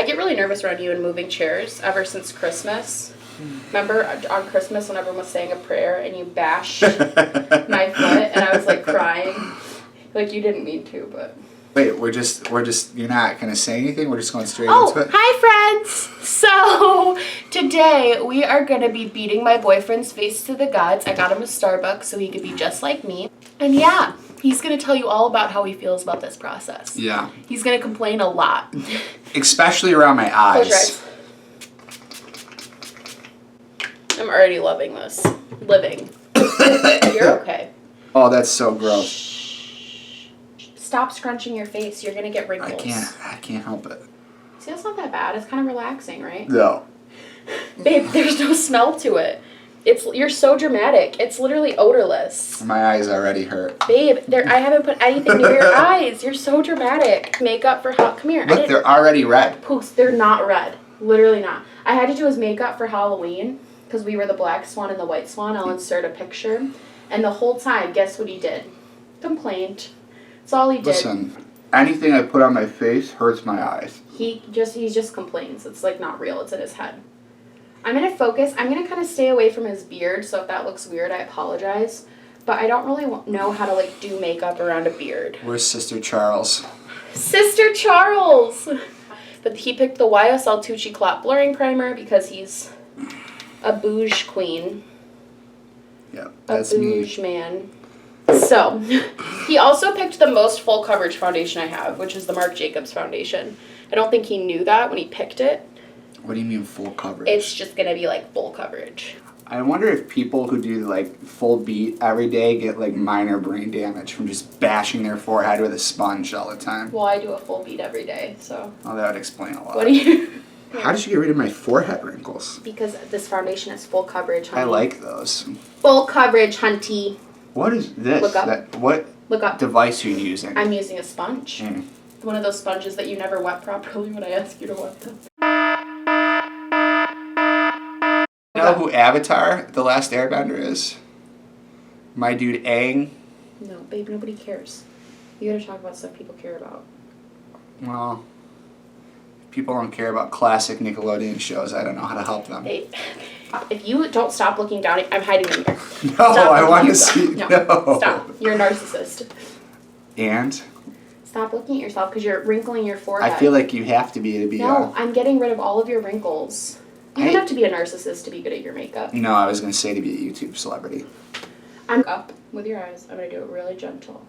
I get really nervous around you and moving chairs ever since Christmas. Remember on Christmas when everyone was saying a prayer and you bashed my foot and I was like crying? Like you didn't mean to, but... Wait, we're just, you're not going to say anything? We're just going straight into it? Hi friends! So, today we are going to be beating my boyfriend's face to the gods. I got him a Starbucks so he could be just like me. And yeah, he's going to tell you all about how he feels about this process. Yeah. He's going to complain a lot. Especially around my eyes. Close your eyes. I'm already loving this. Living. You're okay. Oh, that's so gross. Stop scrunching your face. You're going to get wrinkles. I can't help it. See, that's not that bad. It's kind of relaxing, right? No. Babe, there's no smell to it. You're so dramatic. It's literally odorless. My eyes already hurt. Babe, I haven't put anything near your eyes. You're so dramatic. Makeup for come here. Look, they're already red. Poops, they're not red. Literally not. I had to do his makeup for Halloween because we were the black swan and the white swan. I'll insert a picture. And the whole time, guess what he did? Complained. That's all he did. Listen, anything I put on my face hurts my eyes. He just complains. It's like not real. It's in his head. I'm going to focus. I'm going to kind of stay away from his beard, so if that looks weird, I apologize. But I don't really know how to like do makeup around a beard. Where's Sister Charles? Sister Charles! But he picked the YSL Tucci Clot Blurring Primer because he's a bouge queen. Yeah, that's me. A bouge man. So, he also picked the most full coverage foundation I have, which is the Marc Jacobs foundation. I don't think he knew that when he picked it. What do you mean full coverage? It's just going to be like full coverage. I wonder if people who do like full beat every day get like minor brain damage from just bashing their forehead with a sponge all the time. Well, I do a full beat every day, so. Oh, that would explain a lot. What do you... How did you get rid of my forehead wrinkles? Because this foundation is full coverage, honey. I like those. Full coverage, hunty. What is this? Look up. What Look up. device are you using? I'm using a sponge. Mm. One of those sponges that you never wet properly when I ask you to wet them. You know who Avatar, The Last Airbender is? My dude Aang. No, babe, nobody cares. You gotta talk about stuff people care about. Well, people don't care about classic Nickelodeon shows. I don't know how to help them. Babe, if you don't stop looking down, I'm hiding them here. No, Stop I want to looking see. down. No. Stop. You're a narcissist. And? Stop looking at yourself because you're wrinkling your forehead. I feel like you have to be No, I'm getting rid of all of your wrinkles. You don't have to be a narcissist to be good at your makeup. No, I was going to say to be a YouTube celebrity. I'm up with your eyes. I'm going to do it really gentle.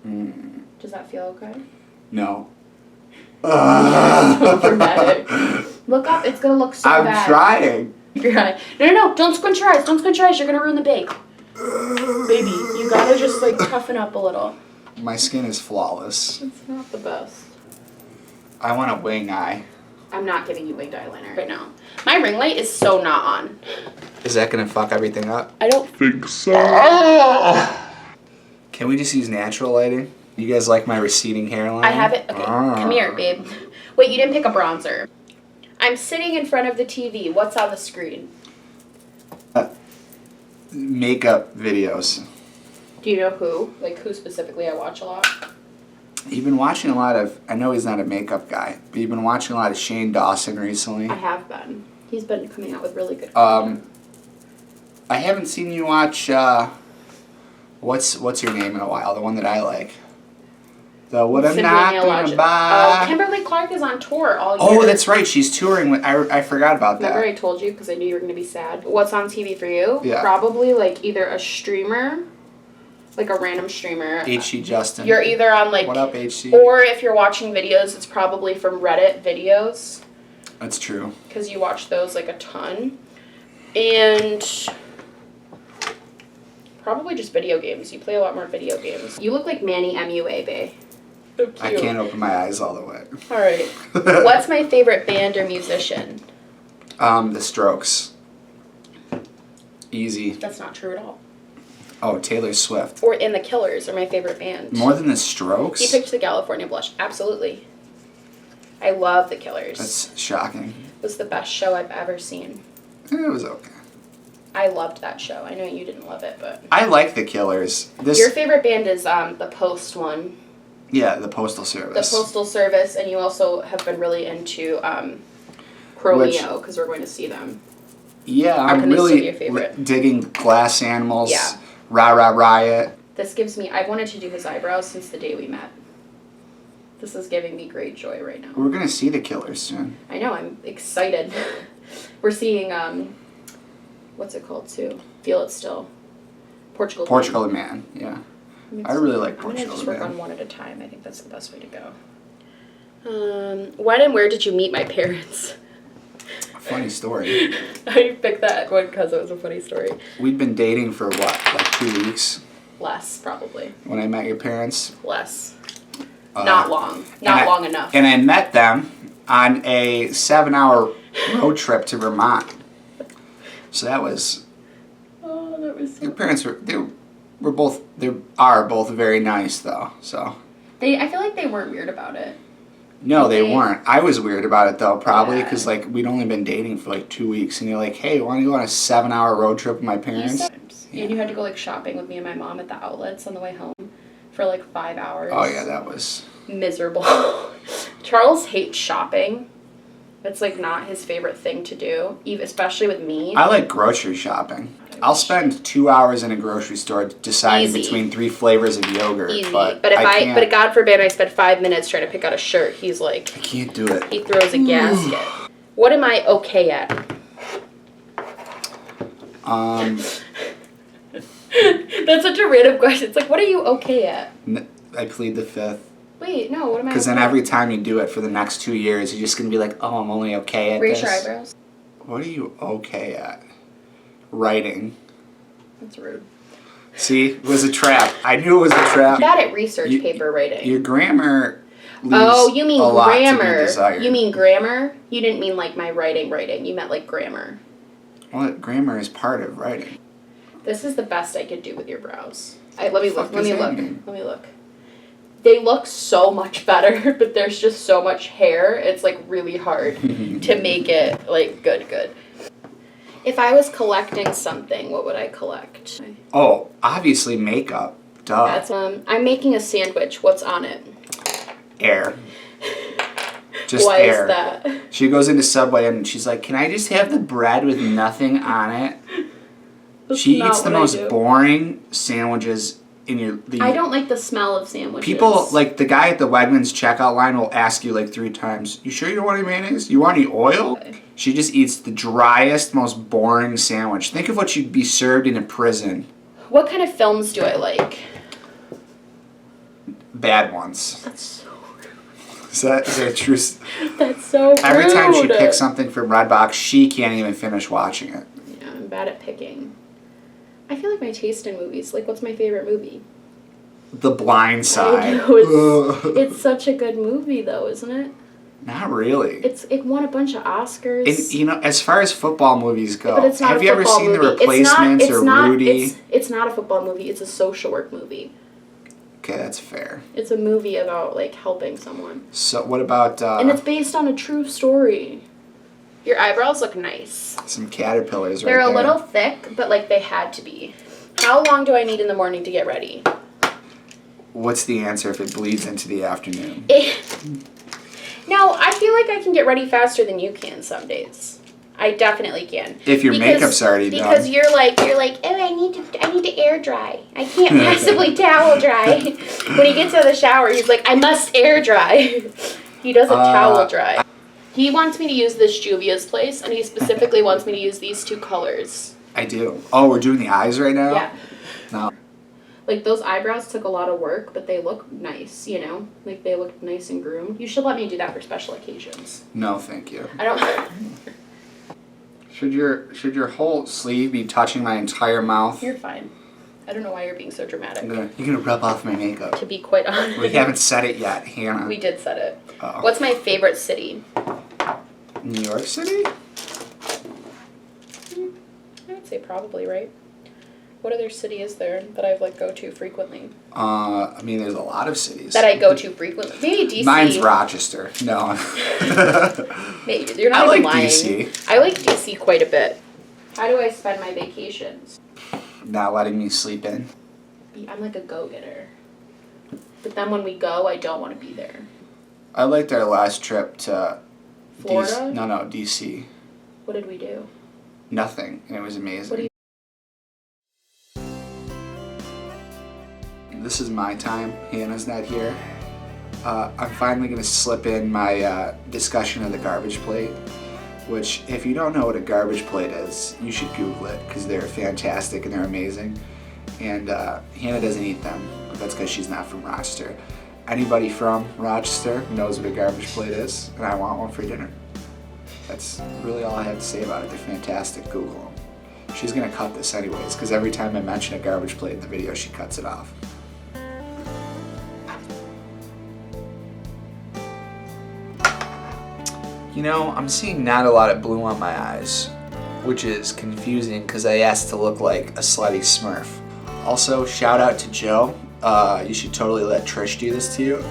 Mm. Does that feel okay? No. So dramatic. Look up. It's going to look so bad. I'm trying. Your eye. No. Don't squint your eyes. Don't squint your eyes. You're going to ruin the bake. Baby, you got to just like toughen up a little. My skin is flawless. It's not the best. I want a wing eye. I'm not giving you winged eyeliner right now. My ring light is so not on. Is that going to fuck everything up? I don't think so. Can we just use natural lighting? You guys like my receding hairline? I have it. Okay, come here, babe. Wait, you didn't pick a bronzer. I'm sitting in front of the TV. What's on the screen? Makeup videos. Do you know who? Like, who specifically I watch a lot? You've been watching a lot of, I know he's not a makeup guy, but you've been watching a lot of Shane Dawson recently. I have been. He's been coming out with really good content. I haven't seen you watch, what's your name in a while, the one that I like. The What I'm Not Gonna Buy. Kimberly Clark is on tour all year. Oh, that's right, she's touring with, I forgot about that. Remember I told you because I knew you were going to be sad. What's on TV for you? Yeah. Probably like either a streamer, like a random streamer. HC Justin. You're either on like... What up, HC? Or if you're watching videos, it's probably from Reddit videos. That's true. Because you watch those like a ton. And probably just video games. You play a lot more video games. You look like Manny MUA, bae. So cute. I can't open my eyes all the way. All right. What's my favorite band or musician? The Strokes. Easy. That's not true at all. Oh, Taylor Swift. Or In the Killers are my favorite band. More than the Strokes? He picked the California Blush. Absolutely. I love the Killers. That's shocking. It was the best show I've ever seen. It was okay. I loved that show. I know you didn't love it, but... I like the Killers. Your favorite band is the Post one. Yeah, the Postal The Service. Postal Service, and you also have been really into Chromeo, because we're going to see them. Yeah, What I'm kind is still really your favorite? digging Glass Animals, Yeah. Rah Rah Riot. This gives me, I've wanted to do his eyebrows since the day we met. This is giving me great joy right now. We're going to see the Killers soon. I know, I'm excited. We're seeing, what's it called too? Feel It Still. Portugal the Man, yeah. I really like Portugal I'm going to just the work Man. on one at a time. I think that's the best way to go. When and where did you meet my parents? Funny story. I picked that one because it was a funny story. We'd been dating for what, like 2 weeks? Less, probably. When I met your parents? Less. Not long. Not long enough. And I met them on a 7-hour road trip to Vermont. So that was... Oh, that was so... Your parents are both very nice though, so... I feel like they weren't weird about it. No, they weren't. I was weird about it though, probably, because Yeah. like we'd only been dating for like 2 weeks, and you're like, "Hey, want to go on a 7-hour road trip with my parents?" And you had to go like shopping with me and my mom at the outlets on the way home for like 5 hours. Oh yeah, that was miserable. Charles hates shopping. It's like not his favorite thing to do, especially with me. I like grocery shopping. I'll spend 2 hours in a grocery store deciding Easy. between 3 flavors of yogurt. Easy. But if but God forbid I spend 5 minutes trying to pick out a shirt, he's like, I can't do it. he throws a gasket. What am I okay at? That's such a random question. It's like, what are you okay at? I plead the fifth. Wait, no, what am I? Because then okay every time you do it for the next 2 years, you're just gonna be like, "Oh, I'm only okay at Raise this." your eyebrows. What are you okay at? Writing. That's rude. See, it was a trap. I knew it was a trap. Bad at research paper writing. Your grammar leaves Oh, you mean a lot to be grammar. desired. You mean grammar? You didn't mean like my writing. You meant like grammar. Well, grammar is part of writing. This is the best I could do with your brows. Let me look. Let me look. They look so much better, but there's just so much hair. It's like really hard to make it like good. If I was collecting something, what would I collect? Oh, obviously makeup. Duh. That's I'm making a sandwich. What's on it? Air. Just Why air. is that? She goes into Subway and she's like, "Can I just have the bread with nothing on it?" She not eats the what I most do. boring sandwiches in your... I don't like the smell of sandwiches. People, like the guy at the Wegmans checkout line will ask you like 3 times, "You sure you don't want any mayonnaise? You want any oil?" Okay. She just eats the driest, most boring sandwich. Think of what she'd be served in a prison. What kind of films do I like? Bad ones. That's so rude. Is that true? That's so rude. Every time she picks something from Redbox, she can't even finish watching it. Yeah, I'm bad at picking. I feel like my taste in movies. Like, what's my favorite movie? The Blind Side. I know, it's such a good movie, though, isn't it? Not really. It won a bunch of Oscars. And, you know, as far as football movies go, but it's not have a you ever football seen movie. The Replacements or Rudy? It's not a football movie. It's a social work movie. Okay, that's fair. It's a movie about like helping someone. So what about And it's based on a true story. Your eyebrows look nice. some caterpillars They're right a there? little thick, but like they had to be. How long do I need in the morning to get ready? What's the answer if it bleeds into the afternoon? No, I feel like I can get ready faster than you can some days. I definitely can. If your makeup's already done. Because you're like, oh, I need to air dry. I can't possibly towel dry. When he gets out of the shower, he's like, I must air dry. He doesn't towel dry. He wants me to use this Juvia's Place, and he specifically wants me to use these 2 colors. I do. Oh, we're doing the eyes right now? Yeah. No. Like, those eyebrows took a lot of work, but they look nice, you know? Like, they look nice and groomed. You should let me do that for special occasions. No, thank you. I don't... Should your whole sleeve be touching my entire mouth? You're fine. I don't know why you're being so dramatic. You're gonna rub off my makeup. To be quite honest. We haven't said it yet, Hannah. We did set it. Uh-oh. What's my favorite city? New York City? I would say probably, right? What other city is there that I like go to frequently? I mean, there's a lot of cities. That I go to frequently. Maybe DC. Mine's Rochester. No. Maybe. You're not I even like lying. DC. I like DC quite a bit. How do I spend my vacations? Not letting me sleep in. I'm like a go-getter. But then when we go, I don't want to be there. I liked our last trip to Florida? DC. What did we do? Nothing, and it was amazing. This is my time. Hannah's not here. I'm finally going to slip in my discussion of the garbage plate, which, if you don't know what a garbage plate is, you should Google it, because they're fantastic and they're amazing. And Hannah doesn't eat them, but that's because she's not from Rochester. Anybody from Rochester knows what a garbage plate is, and I want one for dinner. That's really all I have to say about it. They're fantastic. Google them. She's going to cut this anyways, because every time I mention a garbage plate in the video, she cuts it off. You know, I'm seeing not a lot of blue on my eyes, which is confusing because I asked to look like a slutty Smurf. Also, shout out to Joe. You should totally let Trish do this to you.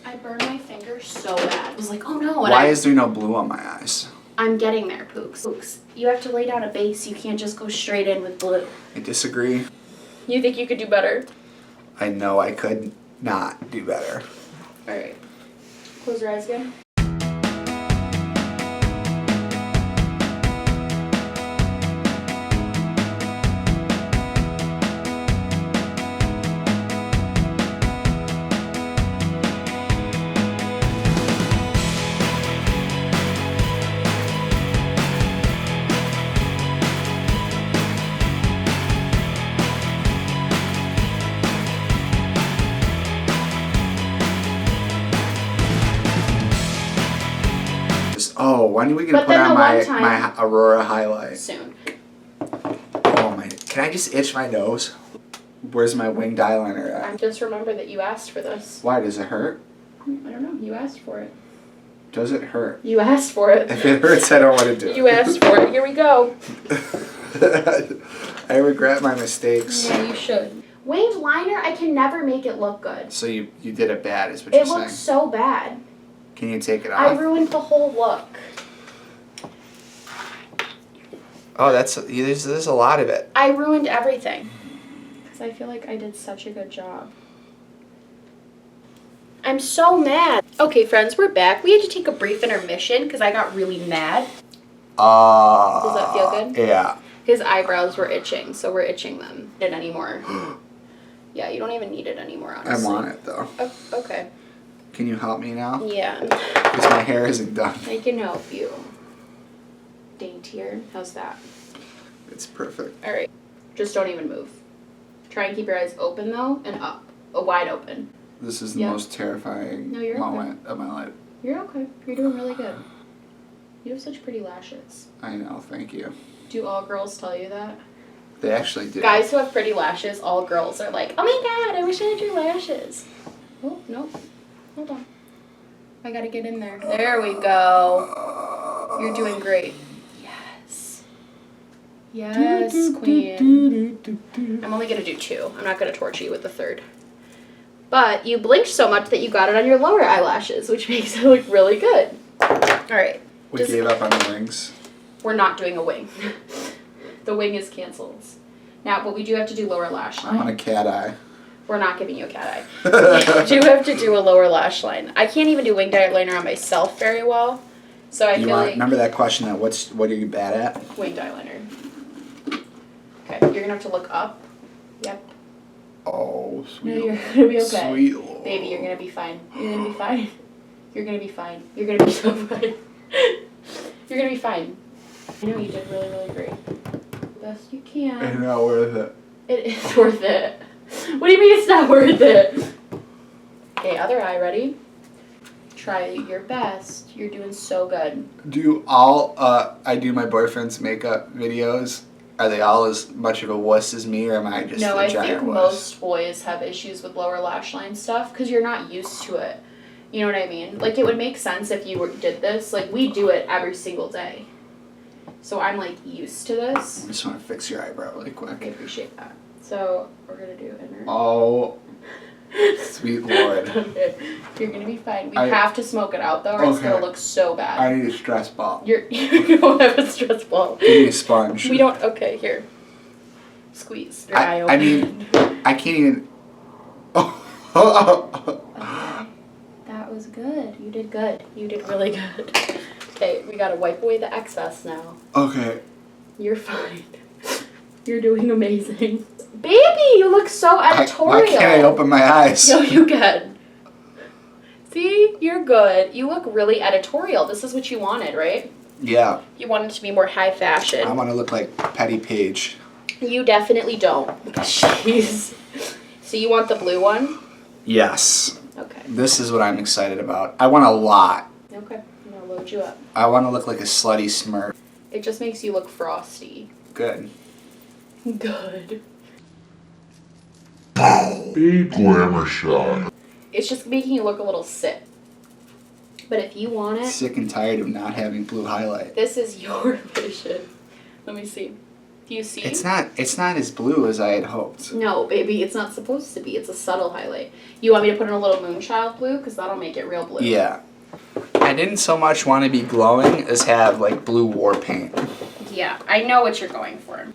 I burned my finger so bad. I was like, oh no. Why is there no blue on my eyes? I'm getting there, Pooks. Pooks, you have to lay down a base. You can't just go straight in with blue. I disagree. You think you could do better? I know I could not do better. All right. Close your eyes again. Oh, when are we gonna But put then on the my one time- my Aurora highlight? Soon. Oh my! Can I just itch my nose? Where's my winged eyeliner at? Just remember that you asked for this. Why does it hurt? I don't know. You asked for it. Does it hurt? You asked for it. If it hurts, I don't want to do it. You asked for it. Here we go. I regret my mistakes. Yeah, you should. Winged liner, I can never make it look good. So you did it bad, is what It you're saying? looks so bad. Can you take it off? I ruined the whole look. Oh, there's a lot of it. I ruined everything. Because I feel like I did such a good job. I'm so mad. Okay, friends, we're back. We had to take a brief intermission because I got really mad. Does that feel good? Yeah. His eyebrows were itching, so we're itching them. It anymore. Yeah, you don't even need it anymore, honestly. I want it, though. Oh, okay. Can you help me now? Yeah. Because my hair isn't done. I can help you. Daintier. How's that? It's perfect. All right. Just don't even move. Try and keep your eyes open, though, and up. Wide open. This is the most terrifying moment of my life. You're okay. You're doing really good. You have such pretty lashes. I know, thank you. Do all girls tell you that? They actually do. Guys who have pretty lashes, all girls are like, oh my god, I wish I had your lashes. Oh, nope. Hold on. I gotta get in there. There we go. You're doing great. Yes. Yes, queen. I'm only gonna do 2. I'm not gonna torture you with the 3rd. But you blinked so much that you got it on your lower eyelashes, which makes it look really good. Alright. We gave up on the wings. We're not doing a wing. The wing is canceled. Now, but we do have to do lower lash line. I want a cat eye. We're not giving you a cat eye. We do have to do a lower lash line. I can't even do winged eyeliner on myself very well. So I feel like... Remember that question that what are you bad at? Winged eyeliner. Okay, you're going to have to look up. Yep. Oh, sweet. No, you're going to be okay. Sweet Lord. Baby, you're going to be fine. You're going to be fine. You're going to be fine. You're going to be so fine. You're going to be fine. I know you did really, really great. Best you can. It's not worth it. It is worth it. What do you mean it's not worth it? Okay, other eye, ready? Try your best. You're doing so good. I do my boyfriend's makeup videos. Are they all as much of a wuss as me, or am I just a giant wuss? No, I think most boys have issues with lower lash line stuff because you're not used to it. You know what I mean? Like, it would make sense if you did this. Like, we do it every single day. So I'm, like, used to this. I just want to fix your eyebrow really quick. I appreciate that. So, we're going to do inner. Oh. Sweet Lord. Okay, you're gonna be fine. We I- have to smoke it out though, or it's Okay. gonna look so bad. I need a stress ball. You don't have a stress ball. Give me a sponge. We don't. Okay, here. Squeeze your eye open. I mean, I can't even. That was good. You did good. You did really good. Okay, we gotta wipe away the excess now. Okay. You're fine. You're doing amazing. Baby, you look so editorial. Why can't I open my eyes? No, you can. See? You're good. You look really editorial. This is what you wanted, right? Yeah. You wanted to be more high fashion. I want to look like Petty Page. You definitely don't. Jeez. So you want the blue one? Yes. Okay. This is what I'm excited about. I want a lot. Okay. I'm gonna load you up. I want to look like a slutty Smurf. It just makes you look frosty. Good. Good. Big glamour shot. It's just making you look a little sick. But if you want it, Sick and tired of not having blue highlight. this is your vision. Let me see. Do you see? It's not as blue as I had hoped. No, baby, it's not supposed to be. It's a subtle highlight. You want me to put in a little moonchild blue? Because that'll make it real blue. Yeah. I didn't so much want to be glowing as have like blue war paint. Yeah, I know what you're going for.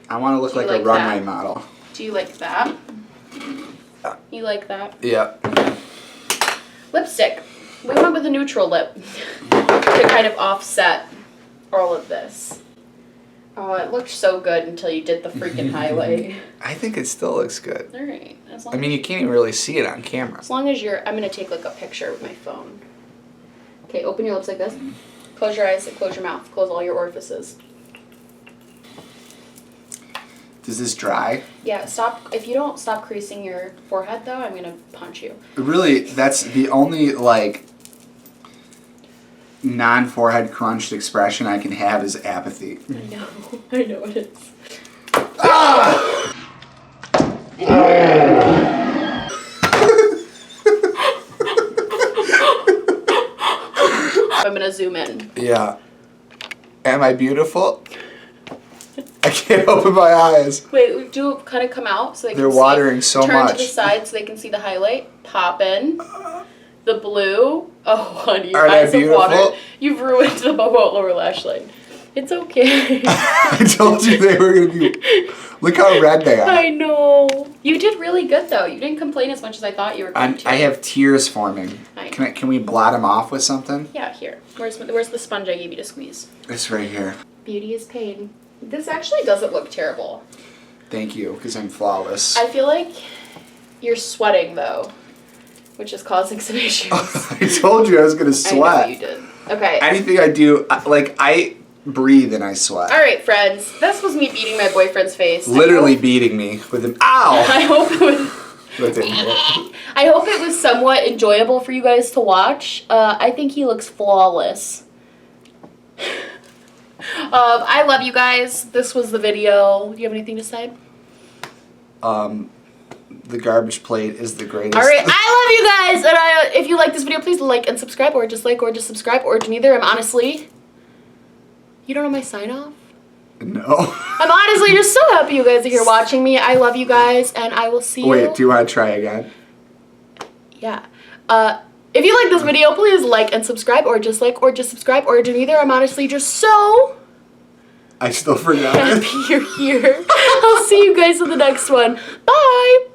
I want to look Do you like a like runway that? model. Do you like that? You like that? Yeah. Lipstick. We went with a neutral lip to kind of offset all of this. Oh, it looked so good until you did the freaking highlight. I think it still looks good. All right. I mean, you can't even really see it on camera. As long as you're, I'm going to take like a picture with my phone. Okay, open your lips like this. Close your eyes and close your mouth. Close all your orifices. Does this dry? Yeah, stop. If you don't stop creasing your forehead though, I'm going to punch you. Really, that's the only like non-forehead crunched expression I can have is apathy. I know it is. Ah! I'm going to zoom in. Yeah. Am I beautiful? I can't open my eyes. Wait, do kind of come out so they can They're see. watering so Turn much. to the side so they can see the highlight. Pop in. The blue. Oh, honey, your Aren't I eyes have watered. beautiful? You've ruined the lower lash line. It's okay. I told you they were going to be... Look how red they are. I know. You did really good though. You didn't complain as much as I thought you were going to. I have tears forming. I know. Can we blot them off with something? Yeah, here. Where's the sponge I gave you to squeeze? It's right here. Beauty is pain. This actually doesn't look terrible. Thank you, because I'm flawless. I feel like you're sweating though, which is causing some issues. I told you I was going to sweat. I know you did. Okay. Anything I do, I breathe and I sweat. All right, friends. This was me beating my boyfriend's face. Literally beating me with an ow. I hope it was. With it. I hope it was somewhat enjoyable for you guys to watch. I think he looks flawless. I love you guys. This was the video. Do you have anything to say? The garbage plate is the greatest. All right, I love you guys. And if you like this video, please like and subscribe, or just subscribe, or do neither. I'm honestly. You don't know my sign off? No. I'm honestly just so happy you guys are here watching me. I love you guys, and I will see you. Wait, do you want to try again? Yeah. If you like this video, please like and subscribe, or just subscribe, or do neither. I'm honestly just so I still forgot. happy you're here. I'll see you guys in the next one. Bye!